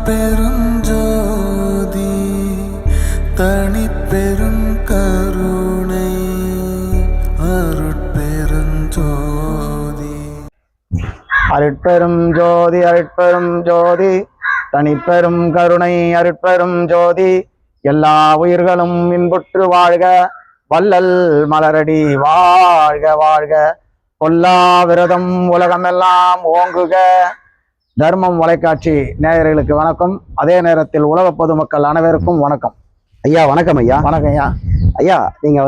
அருட்பெருஞ்சோதி தனிப்பெரும் கருணை அருட்பெருஞ்சோதி. அருட்பெரும் ஜோதி அருட்பெரும் ஜோதி தனிப்பெரும் கருணை அருட்பெரும் ஜோதி. எல்லா உயிர்களும் இன்புற்று வாழ்க, வள்ளல் மலரடி வாழ்க வாழ்க. பொல்லா விரதம் உலகமெல்லாம் ஓங்குக. தர்மம் தொலைக்காட்சி நேயர்களுக்கு வணக்கம். அதே நேரத்தில் உலக பொதுமக்கள் அனைவருக்கும் வணக்கம். ஐயா வணக்கம். ஐயா வணக்கம். ஐயா நீங்க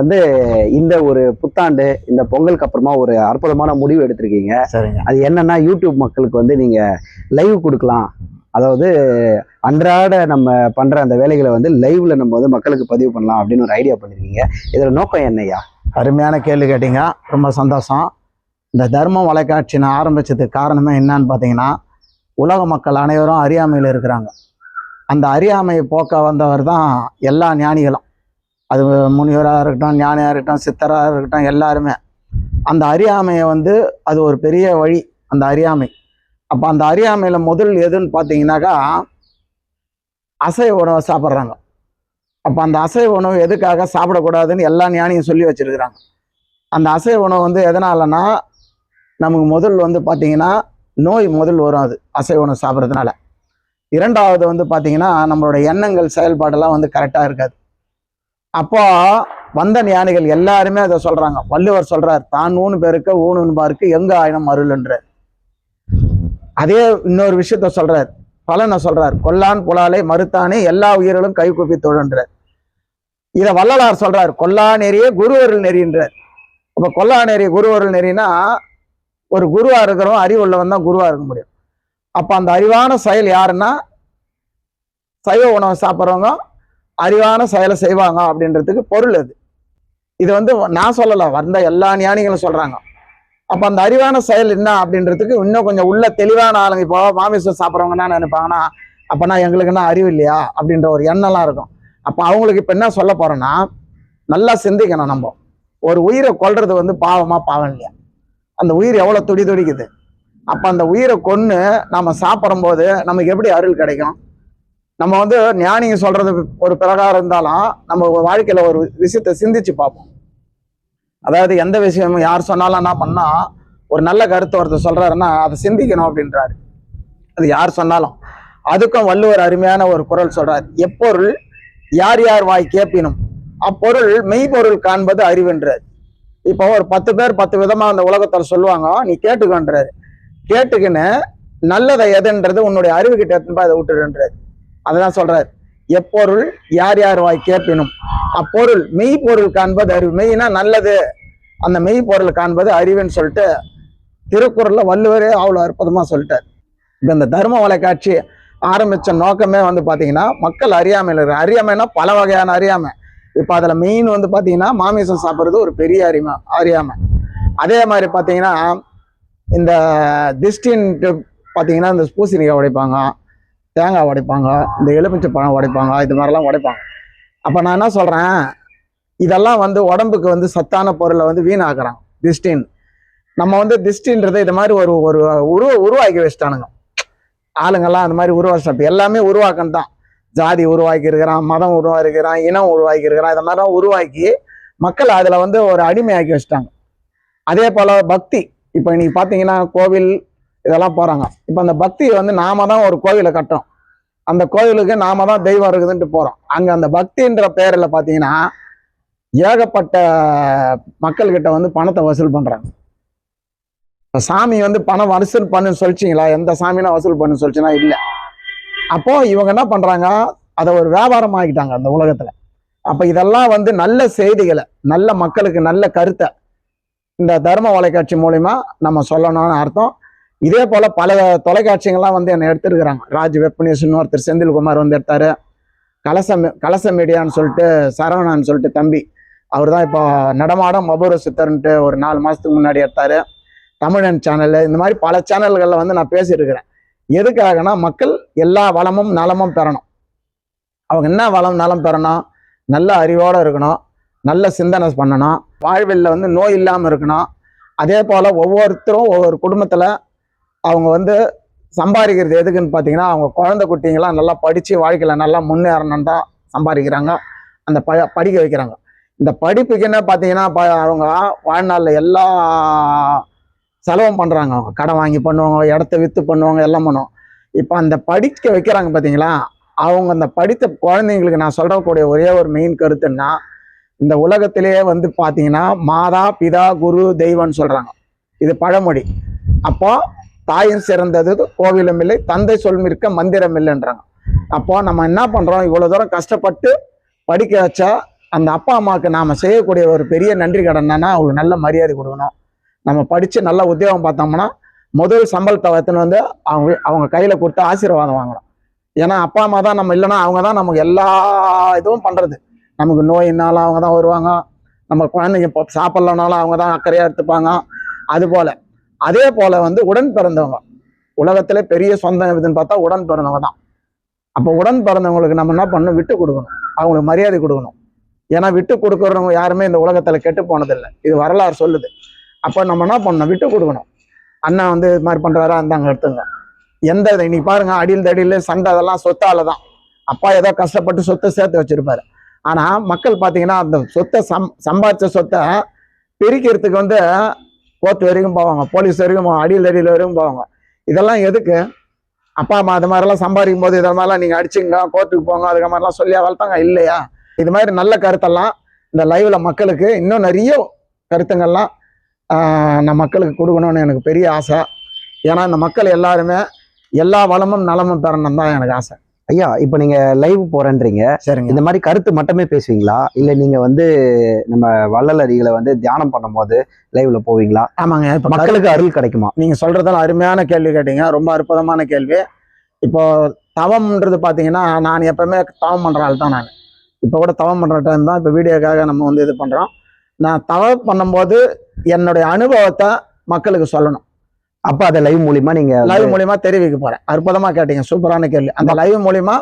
இந்த ஒரு புத்தாண்டு இந்த பொங்கலுக்கு அப்புறமா ஒரு அற்புதமான முடிவு எடுத்திருக்கீங்க. சரிங்க. அது என்னன்னா, யூடியூப் மக்களுக்கு நீங்க லைவ் கொடுக்கலாம். அதாவது அன்றாட நம்ம பண்ற அந்த வேலைகளை லைவ்ல நம்ம மக்களுக்கு பதிவு பண்ணலாம் அப்படின்னு ஒரு ஐடியா பண்ணிருக்கீங்க. இதோட நோக்கம் என்னய்யா? அருமையான கேள்வி கேட்டீங்க, ரொம்ப சந்தோஷம். இந்த தர்மம் தொலைக்காட்சி நான் ஆரம்பிச்சதுக்கு காரணமே என்னன்னு பார்த்தீங்கன்னா, உலக மக்கள் அனைவரும் அறியாமையில் இருக்கிறாங்க. அந்த அறியாமையை போக்க வந்தவர் தான் எல்லா ஞானிகளும். அது முனிவராக இருக்கட்டும், ஞானியாக இருக்கட்டும், சித்தராக இருக்கட்டும், எல்லாருமே அந்த அறியாமையை அது ஒரு பெரிய வழி, அந்த அறியாமை. அப்போ அந்த அறியாமையில் முதல் எதுன்னு பார்த்தீங்கன்னாக்கா, அசைவ உணவை சாப்பிட்றாங்க. அப்போ அந்த அசைவ உணவு எதுக்காக சாப்பிடக்கூடாதுன்னு எல்லா ஞானியும் சொல்லி வச்சிருக்கிறாங்க. அந்த அசைவ உணவு எதனாலன்னா, நமக்கு முதல் பார்த்தீங்கன்னா நோய் முதல் வரும். அது அசைவ உணவு சாப்பிட்றதுனால. இரண்டாவது பார்த்தீங்கன்னா, நம்மளோட எண்ணங்கள் செயல்பாடெல்லாம் கரெக்டாக இருக்காது. அப்போ வந்த ஞானிகள் எல்லாருமே அதை சொல்றாங்க. வள்ளுவர் சொல்றார், தான் ஊனு பேருக்கு ஊனுபாருக்கு எங்க ஆயினம் அருள்ன்றார். அதே இன்னொரு விஷயத்த சொல்றார், பலனை சொல்றார், கொல்லான் புலாலை மறுத்தானே எல்லா உயிர்களும் கை கூப்பி தொழுன்றார். இதை வள்ளலார் சொல்றார், கொல்லா நெறியே குருவருள் நெறின்றார். அப்ப கொல்லா நெறி குருவருள் நெறினா, ஒரு குருவா இருக்கிறவன் அறிவுள்ளவன் தான் குருவா இருக்க முடியும். அப்ப அந்த அறிவான செயல் யாருன்னா, சைவ உணவு சாப்பிட்றவங்க அறிவான செயலை செய்வாங்க அப்படின்றதுக்கு பொருள் அது. இது நான் சொல்லலை, வந்த எல்லா ஞானிகளும் சொல்றாங்க. அப்ப அந்த அறிவான செயல் என்ன அப்படின்றதுக்கு இன்னும் கொஞ்சம் உள்ள தெளிவான ஆளுங்க. இப்போ மாமிசம் சாப்பிட்றவங்க என்ன நினைப்பாங்கன்னா, அப்பனா எங்களுக்கு என்ன அறிவு இல்லையா அப்படின்ற ஒரு எண்ணம்லாம் இருக்கும். அப்ப அவங்களுக்கு இப்ப என்ன சொல்ல போறோம்னா, நல்லா சிந்திக்கணும். நம்ம ஒரு உயிரை கொல்றது பாவமா பாவம் இல்லையா? அந்த உயிர் எவ்வளவு துடிக்குது. அப்ப அந்த உயிரை கொன்று நம்ம சாப்பிடும் போது நமக்கு எப்படி அருள் கிடைக்கும்? நம்ம ஞானிங்க சொல்றது ஒரு பிரகாரம் இருந்தாலும் நம்ம வாழ்க்கையில ஒரு விஷயத்த சிந்திச்சு பார்ப்போம். அதாவது எந்த விஷயமும் யார் சொன்னாலும் என்ன பண்ணா, ஒரு நல்ல கருத்து ஒருத்தர் சொல்றாருன்னா அதை சிந்திக்கணும் அப்படின்றாரு. அது யார் சொன்னாலும். அதுக்கும் வள்ளுவர் அருமையான ஒரு குறள் சொல்றாரு, எப்பொருள் யார் யார் வாய் கேட்பினும் அப்பொருள் மெய்ப்பொருள் காண்பது அறிவுன்றார். இப்போ ஒரு 10 பேர் 10 விதமா அந்த உலகத்தில் சொல்லுவாங்க, நீ கேட்டுக்கன்றாரு. கேட்டுக்குன்னு நல்லதை எதுன்றது உன்னுடைய அறிவு கிட்ட எடுத்துப்பா அதை விட்டுருன்றாரு. அதான் சொல்றாரு, எப்பொருள் யார் யார் வாய் கேட்பினும் அப்பொருள் மெய்ப்பொருள் காண்பது அறிவு. மெய்னா நல்லது, அந்த மெய்ப்பொருள் காண்பது அறிவுன்னு சொல்லிட்டு திருக்குறள்ல வள்ளுவரே அவ்வளவு அற்புதமா சொல்லிட்டார். இப்ப இந்த தர்ம தொலைக்காட்சி ஆரம்பிச்ச நோக்கமே பாத்தீங்கன்னா, மக்கள் அறியாமையில் இருக்கு. அறியாமைனா பல வகையான அறியாமை. இப்ப அதுல மெயின் பாத்தீங்கன்னா, மாமிசம் சாப்பிட்றது ஒரு பெரிய அறியாமை. அதே மாதிரி பாத்தீங்கன்னா, இந்த திஷ்டின்ட்டு பாத்தீங்கன்னா, இந்த பூசணிக்காய் உடைப்பாங்க, தேங்காய் உடைப்பாங்க, இந்த எலுமிச்சை பழம் உடைப்பாங்க, இது மாதிரிலாம் உடைப்பாங்க. அப்போ நான் என்ன சொல்கிறேன், இதெல்லாம் உடம்புக்கு சத்தான பொருளை வீணாக்குறாங்க. திஷ்டின் நம்ம திஷ்டின்றதை இது மாதிரி ஒரு ஒரு உருவாக்கி வச்சுட்டானுங்க ஆளுங்கெல்லாம். அந்த மாதிரி உருவாக்க எல்லாமே உருவாக்கணும் தான். ஜாதி உருவாக்கி இருக்கிறான், மதம் உருவாக்கிறான், இனம் உருவாக்கி இருக்கிறான். இதை மாதிரிலாம் உருவாக்கி மக்கள் அதில் ஒரு அடிமையாக்கி வச்சுட்டாங்க. அதே போல் பக்தி. இப்போ இன்னைக்கு பார்த்தீங்கன்னா கோவில் இதெல்லாம் போகிறாங்க. இப்போ அந்த பக்தி நாம தான் ஒரு கோவிலை கட்டுறோம். அந்த கோவிலுக்கு நாம தான் தெய்வம் இருக்குதுன்ட்டு போகிறோம். அங்கே அந்த பக்தின்ற பேரில் பார்த்தீங்கன்னா ஏகப்பட்ட மக்கள்கிட்ட பணத்தை வசூல் பண்ணுறாங்க. இப்போ சாமி பணம் வசூல் பண்ணுன்னு சொல்லிச்சிங்களா? எந்த சாமினா வசூல் பண்ணுன்னு சொல்லிச்சுன்னா இல்லை. அப்போ இவங்க என்ன பண்ணுறாங்க, அதை ஒரு வியாபாரம் ஆகிட்டாங்க அந்த உலகத்தில். அப்போ இதெல்லாம் நல்ல செய்திகளை, நல்ல மக்களுக்கு நல்ல கருத்தை இந்த தர்ம தொலைக்காட்சி மூலிமா நம்ம சொல்லணும்னு அர்த்தம். இதே போல பல தொலைக்காட்சிகள்லாம் என்னை எடுத்துருக்கிறாங்க. ராஜ் வெப் நியூஸ்னு ஒருத்தர் செந்தில்குமார் எடுத்தாரு. கலச மீடியான்னு சொல்லிட்டு சரவணான்னு சொல்லிட்டு தம்பி, அவர் தான் இப்போ நடமாடம் அபூர்வ சித்தர்ன்ட்டு ஒரு 4 மாதத்துக்கு முன்னாடி எடுத்தாரு. தமிழன் சேனல், இந்த மாதிரி பல சேனல்களில் நான் பேசியிருக்கிறேன். எதுக்காகனா, மக்கள் எல்லா வளமும் நலமும் பெறணும். அவங்க என்ன வளம் நலம் பெறணும்? நல்ல அறிவோடு இருக்கணும், நல்ல சிந்தனை பண்ணணும், வாழ்வில் நோய் இல்லாமல் இருக்கணும். அதே போல் ஒவ்வொருத்தரும் ஒவ்வொரு குடும்பத்தில் அவங்க சம்பாதிக்கிறது எதுக்குன்னு பார்த்தீங்கன்னா அவங்க குழந்தை குட்டிங்களாம் நல்லா படித்து வாழ்க்கையில் நல்லா முன்னேறணும் தான் சம்பாதிக்கிறாங்க. அந்த படிக்க வைக்கிறாங்க. இந்த படிப்புக்கு என்ன பார்த்தீங்கன்னா அவங்க வாழ்நாளில் எல்லா செலவும் பண்ணுறாங்க. அவங்க கடன் வாங்கி பண்ணுவாங்க, இடத்த விற்று பண்ணுவாங்க, எல்லாம் பண்ணுவாங்க. இப்போ அந்த படிக்க வைக்கிறாங்க பார்த்தீங்களா, அவங்க அந்த படித்த குழந்தைங்களுக்கு நான் சொல்லக்கூடிய ஒரே ஒரு மெயின் கருத்துன்னா, இந்த உலகத்திலேயே வந்து பார்த்தீங்கன்னா மாதா பிதா குரு தெய்வம்னு சொல்கிறாங்க. இது பழமொழி. அப்போ தாயும் சிறந்தது கோவிலும் இல்லை, தந்தை சொல் மிக்க மந்திரம் இல்லைன்றாங்க. அப்போ நம்ம என்ன பண்ணுறோம், இவ்வளோ தூரம் கஷ்டப்பட்டு படிக்க வச்சா அந்த அப்பா அம்மாவுக்கு நாம் செய்யக்கூடிய ஒரு பெரிய நன்றி கடன் என்னன்னா அவங்களுக்கு நல்ல மரியாதை கொடுக்கணும். நம்ம படித்து நல்ல உத்தியோகம் பார்த்தோம்னா முதல் சம்பளத்தை எடுத்துன்னு வந்து அவங்க கையில் கொடுத்து ஆசீர்வாதம் வாங்கணும். ஏன்னா அப்பா அம்மா தான் நம்ம இல்லைன்னா அவங்க தான் நமக்கு எல்லா இதுவும் பண்ணுறது. நமக்கு நோயினாலும் அவங்க தான் வருவாங்க, நம்ம குழந்தைங்க சாப்பிட்லனாலும் அவங்க தான் அக்கறையாக எடுத்துப்பாங்க. அதுபோல் அதே போல் வந்து உடன் பிறந்தவங்க உலகத்திலே பெரிய சொந்தம் இதுன்னு பார்த்தா உடன் பிறந்தவங்க தான். அப்போ உடன் பிறந்தவங்களுக்கு நம்ம என்ன பண்ணணும், விட்டு கொடுக்கணும், அவங்களுக்கு மரியாதை கொடுக்கணும். ஏன்னா விட்டு கொடுக்குறவங்க யாருமே இந்த உலகத்தில் கெட்டு போனதில்லை, இது வரலாறு சொல்லுது. அப்போ நம்ம என்ன பண்ணணும், விட்டு கொடுக்கணும். அண்ணா வந்து இது மாதிரி பண்ணுறாரா, அந்தாங்க எடுத்துங்க. எந்த இன்னைக்கு பாருங்க அடியில் தடியில் சண்டை, அதெல்லாம் சொத்தால தான். அப்பா ஏதோ கஷ்டப்பட்டு சொத்தை சேர்த்து வச்சிருப்பாரு. ஆனால் மக்கள் பார்த்தீங்கன்னா அந்த சொத்தை சம்பாதிச்ச சொத்தை பிரிக்கிறதுக்கு வந்து கோர்ட் வரைக்கும் போவாங்க, போலீஸ் வரைக்கும் அடியில் தடியில் வரைக்கும் போவாங்க. இதெல்லாம் எதுக்கு? அப்பா அம்மா அது மாதிரிலாம் சம்பாதிக்கும் போது இதை மாதிரிலாம் நீங்கள் அடிச்சுங்க, கோர்ட்டுக்கு போங்க, அதுக்கு மாதிரிலாம் சொல்லியா வளர்த்தாங்க இல்லையா? இது மாதிரி நல்ல கருத்தெல்லாம் இந்த லைவ்ல மக்களுக்கு இன்னும் நிறைய கருத்துங்கள்லாம் நான் மக்களுக்கு கொடுக்கணும்னு எனக்கு பெரிய ஆசை. ஏன்னா இந்த மக்கள் எல்லாருமே எல்லா வளமும் நலமும் பெறணும் தான் எனக்கு ஆசை. ஐயா, இப்போ நீங்க லைவ் போறேன்றீங்க, சரிங்க. இந்த மாதிரி கருத்து மட்டுமே பேசுவீங்களா, இல்ல நீங்க வந்து நம்ம வள்ளல் அடிகளை வந்து தியானம் பண்ணும் போது லைவ்ல போவீங்களா? ஆமாங்க. இப்போ மக்களுக்கு அருள் கிடைக்குமா? நீங்க சொல்றதெல்லாம் அருமையான கேள்வி கேட்டீங்க, ரொம்ப அற்புதமான கேள்வி. இப்போ தவம்ன்றது பார்த்தீங்கன்னா நான் எப்பவுமே தவம் பண்ற ஆள் தான். நான் இப்போ கூட தவம் பண்ணுற டைம் தான், இப்போ வீடியோக்காக நம்ம வந்து இது பண்ணுறோம். நான் தவம் பண்ணும்போது என்னுடைய அனுபவத்தை மக்களுக்கு சொல்லணும். அப்போ அதை லைவ் மூலியமா லைவ் மூலியமா தெரிவிக்க போகிறேன். அற்புதமாக கேட்டீங்க, சூப்பரான கேள்வி. அந்த லைவ் மூலியமா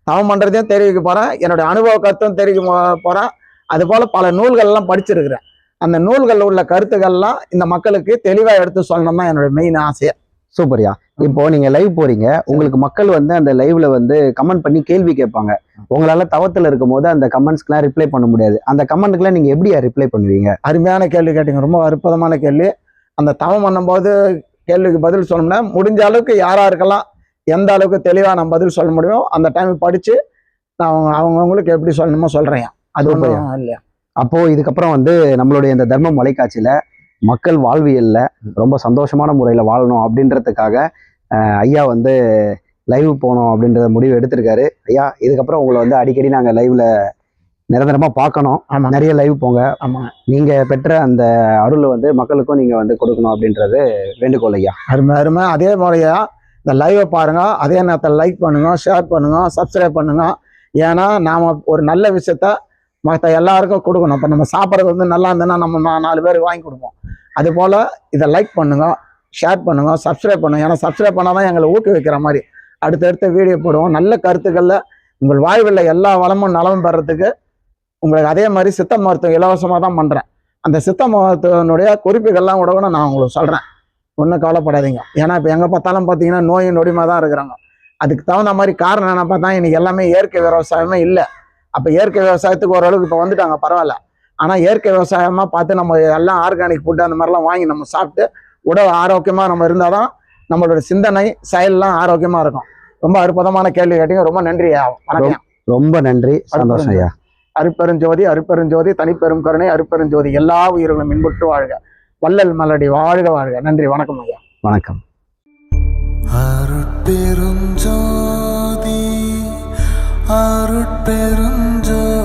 தவம் பண்ணுறதையும் தெரிவிக்க போகிறேன், என்னுடைய அனுபவ கருத்தும் தெரிவிக்க போகிறேன். அதுபோல் பல நூல்கள்லாம் படிச்சிருக்கிறேன். அந்த நூல்களில் உள்ள கருத்துக்கள்லாம் இந்த மக்களுக்கு தெளிவாக எடுத்து சொல்லணும் தான் என்னுடைய மெயின் ஆசையை. சூப்பர்யா. இப்போ நீங்க லைவ் போறீங்க, உங்களுக்கு மக்கள் வந்து அந்த லைவ்ல வந்து கமெண்ட் பண்ணி கேள்வி கேட்பாங்க. உங்களால தவத்துல இருக்கும் போது அந்த கமெண்ட்ஸ்க்குலாம் ரிப்ளை பண்ண முடியாது. அந்த கமெண்ட்டுக்குலாம் நீங்க எப்படியா ரிப்ளை பண்ணுவீங்க? அருமையான கேள்வி கேட்டீங்க, ரொம்ப அற்புதமான கேள்வி. அந்த தவம் பண்ணும்போது கேள்விக்கு பதில் சொல்லணும்னா முடிஞ்ச அளவுக்கு யாராருக்கெல்லாம் எந்த அளவுக்கு தெளிவாக நம்ம பதில் சொல்ல முடியும் அந்த டைம் படித்து நான் அவங்கவுங்களுக்கு எப்படி சொல்லணுமோ சொல்கிறேன். அது ஒன்றும் இல்லையா? அப்போ இதுக்கப்புறம் வந்து நம்மளுடைய இந்த தர்மம் வலைக்காட்சியில மக்கள் வாழ்வியல்ல ரொம்ப சந்தோஷமான முறையில வாழணும் அப்படின்றதுக்காக ஐயா வந்து லைவ் போகணும் அப்படின்ற முடிவு எடுத்திருக்காரு. ஐயா, இதுக்கப்புறம் உங்களை வந்து அடிக்கடி நாங்கள் லைவ்ல நிரந்தரமா பார்க்கணும். நிறைய லைவ் போங்க. நீங்க பெற்ற அந்த அருளை வந்து மக்களுக்கும் நீங்க வந்து கொடுக்கணும் அப்படின்றது வேண்டுகோள் ஐயா. அருமை அருமை. அதே மாதிரியா இந்த லைவை பாருங்க, அதே நேரத்தில் லைக் பண்ணுங்க, ஷேர் பண்ணுங்க, சப்ஸ்கிரைப் பண்ணுங்க. ஏன்னா நாம ஒரு நல்ல விஷயத்த மற்ற எல்லாருக்கும் கொடுக்கணும். இப்போ நம்ம சாப்பிட்றது வந்து நல்லா இருந்ததுன்னா நம்ம 4 பேருக்கு வாங்கி கொடுப்போம். அதுபோல் இதை லைக் பண்ணுங்க, ஷேர் பண்ணுங்க, சப்ஸ்கிரைப் பண்ணுங்க. ஏன்னா சப்ஸ்கிரைப் பண்ணால் தான் எங்களை ஊக்குவிக்கிற மாதிரி அடுத்தடுத்த வீடியோ போடுவோம். நல்ல கருத்துக்களில் உங்கள் வாழ்வில் எல்லா வளமும் நலமும் பெறத்துக்கு உங்களுக்கு அதே மாதிரி சித்த மருத்துவம் இலவசமாக தான் பண்ணுறேன். அந்த சித்த மருத்துவனுடைய குறிப்புகள்லாம் கூட நான் உங்களுக்கு சொல்கிறேன், ஒன்றும் கவலைப்படாதீங்க. ஏன்னா இப்போ எங்கே பார்த்தாலும் பார்த்தீங்கன்னா நோயும் நொடிமா தான் இருக்கிறாங்க. அதுக்கு தகுந்த மாதிரி காரணம் என்ன பார்த்தா இன்றைக்கி எல்லாமே இயற்கை விவசாயமே இல்லை. அப்போ இயற்கை விவசாயத்துக்கு ஓரளவுக்கு இப்போ வந்துட்டாங்க, பரவாயில்ல. ஆனால் இயற்கை விவசாயமாக பார்த்து நம்ம எல்லாம் ஆர்கானிக் ஃபுட்டு அந்த மாதிரிலாம் வாங்கி நம்ம சாப்பிட்டு உடல் ஆரோக்கியமாக நம்ம இருந்தால் தான் நம்மளோட சிந்தனை செயல்லாம் ஆரோக்கியமாக இருக்கும். ரொம்ப அற்புதமான கேள்வி கேட்டீங்க, ரொம்ப நன்றி. வணக்கம். ரொம்ப நன்றி, சந்தோஷம் ஐயா. அருட்பெருஞ்சோதி அருட்பெருஞ்சோதி தனிப்பெரும் கருணை அருட்பெருஞ்சோதி எல்லா உயிர்களும் இன்புற்று வாழ்க, வள்ளல் மலடி வாழ்க வாழ்க. நன்றி, வணக்கம் ஐயா. வணக்கம். அருட்பெருஞ்சோதி அருட்பெருஞ்சோதி.